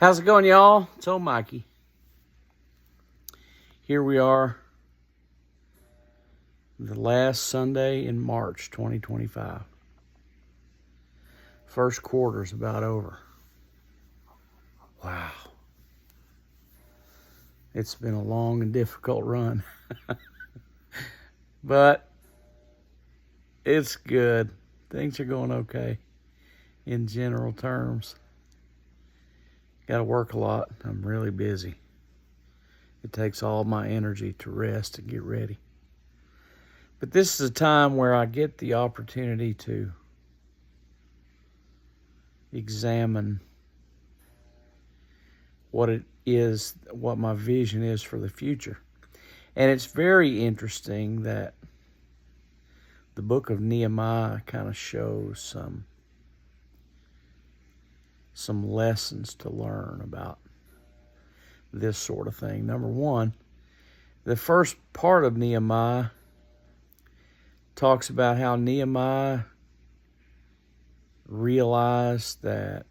How's it going, y'all? It's old Mikey. Here we are, the last Sunday in March 2025. First quarter's about over. Wow. It's been a long and difficult run. But it's good. Things are going okay in general terms. Got to work a lot. I'm really busy. It takes all my energy to rest and get ready. But this is a time where I get the opportunity to examine what it is, what my vision is for the future. And it's very interesting that the book of Nehemiah kind of shows some lessons to learn about this sort of thing. Number one, the first part of Nehemiah talks about how Nehemiah realized that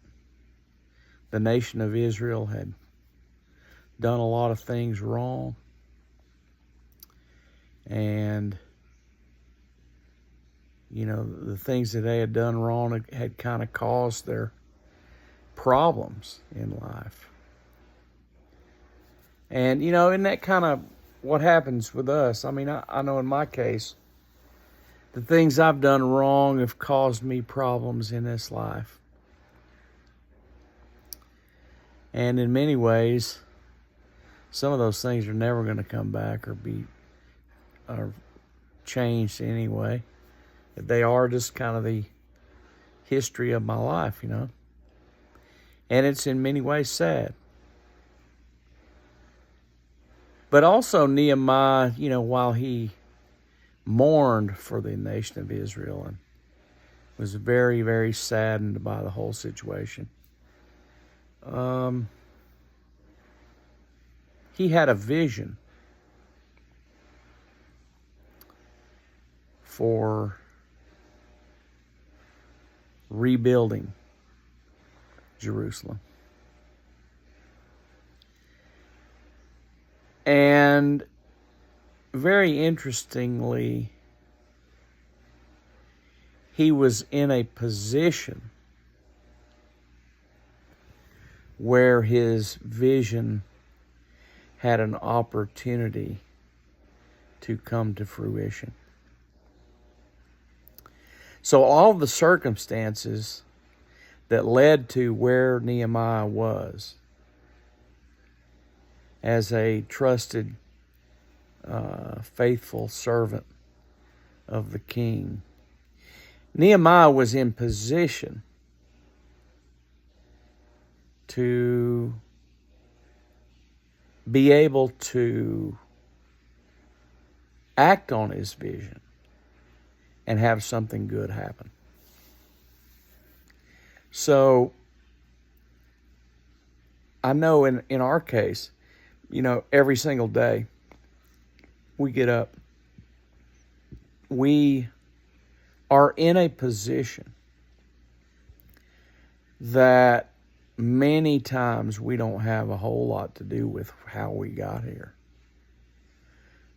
the nation of Israel had done a lot of things wrong, and the things that they had done wrong had kind of caused their problems in life. And isn't that kind of what happens with us? I mean, I know in my case, the things I've done wrong have caused me problems in this life. And in many ways, some of those things are never going to come back or be changed anyway. They are just kind of the history of my life, And it's in many ways sad. But also Nehemiah, while he mourned for the nation of Israel and was very, very saddened by the whole situation, he had a vision for rebuilding Jerusalem. And very interestingly, he was in a position where his vision had an opportunity to come to fruition. So all the circumstances that led to where Nehemiah was as a trusted, faithful servant of the king, Nehemiah was in position to be able to act on his vision and have something good happen. So I know in our case, every single day we get up, we are in a position that many times we don't have a whole lot to do with how we got here.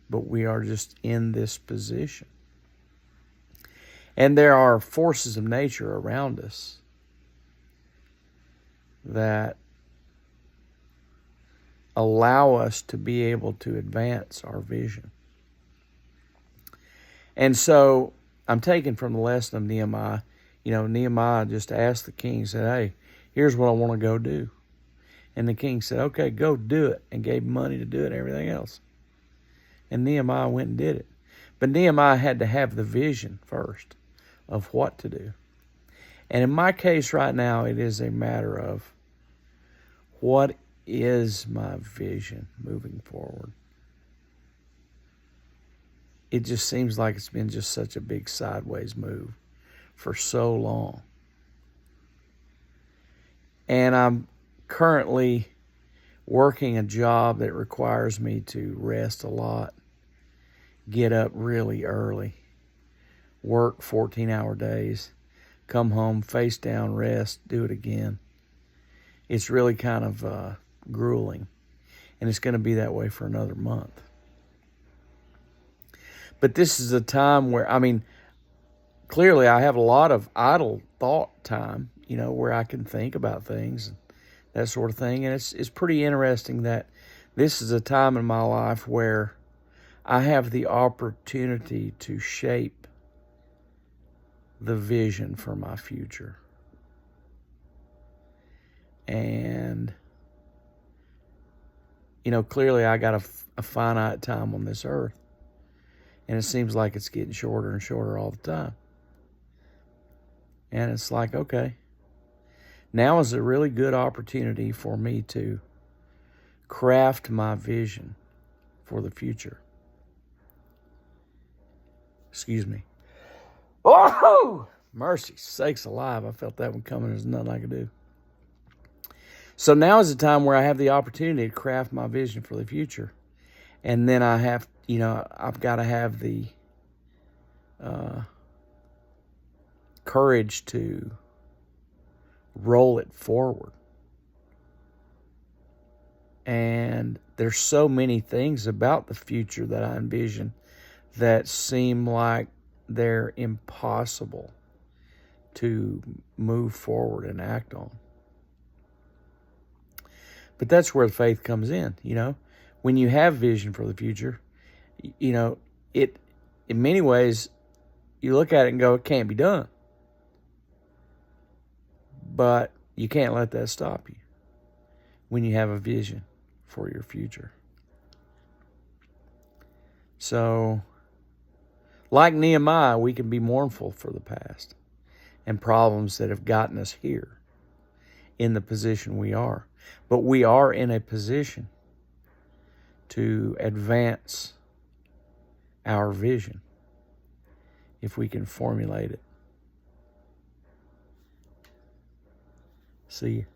But we are just in this position. And there are forces of nature around us that allow us to be able to advance our vision. And so I'm taking from the lesson of Nehemiah. Nehemiah just asked the king, said, "Hey, here's what I want to go do." And the king said, "Okay, go do it," and gave him money to do it and everything else. And Nehemiah went and did it. But Nehemiah had to have the vision first of what to do. And in my case right now, it is a matter of what is my vision moving forward. It just seems like it's been just such a big sideways move for so long. And I'm currently working a job that requires me to rest a lot, get up really early, work 14-hour days, come home, face down, rest, do it again. it's really kind of grueling. And it's going to be that way for another month. But this is a time where, I mean, clearly I have a lot of idle thought time, where I can think about things and that sort of thing. And it's pretty interesting that this is a time in my life where I have the opportunity to shape the vision for my future. And, clearly I got a finite time on this earth. And it seems like it's getting shorter and shorter all the time. And it's like, okay, now is a really good opportunity for me to craft my vision for the future. Excuse me. Oh, mercy sakes alive. I felt that one coming. There's nothing I could do. So now is the time where I have the opportunity to craft my vision for the future. And then I have, I've got to have the courage to roll it forward. And there's so many things about the future that I envision that seem like they're impossible to move forward and act on. But that's where faith comes in, When you have vision for the future, it, in many ways, you look at it and go, it can't be done. But you can't let that stop you when you have a vision for your future. So, like Nehemiah, we can be mournful for the past and problems that have gotten us here in the position we are. But we are in a position to advance our vision if we can formulate it. See you.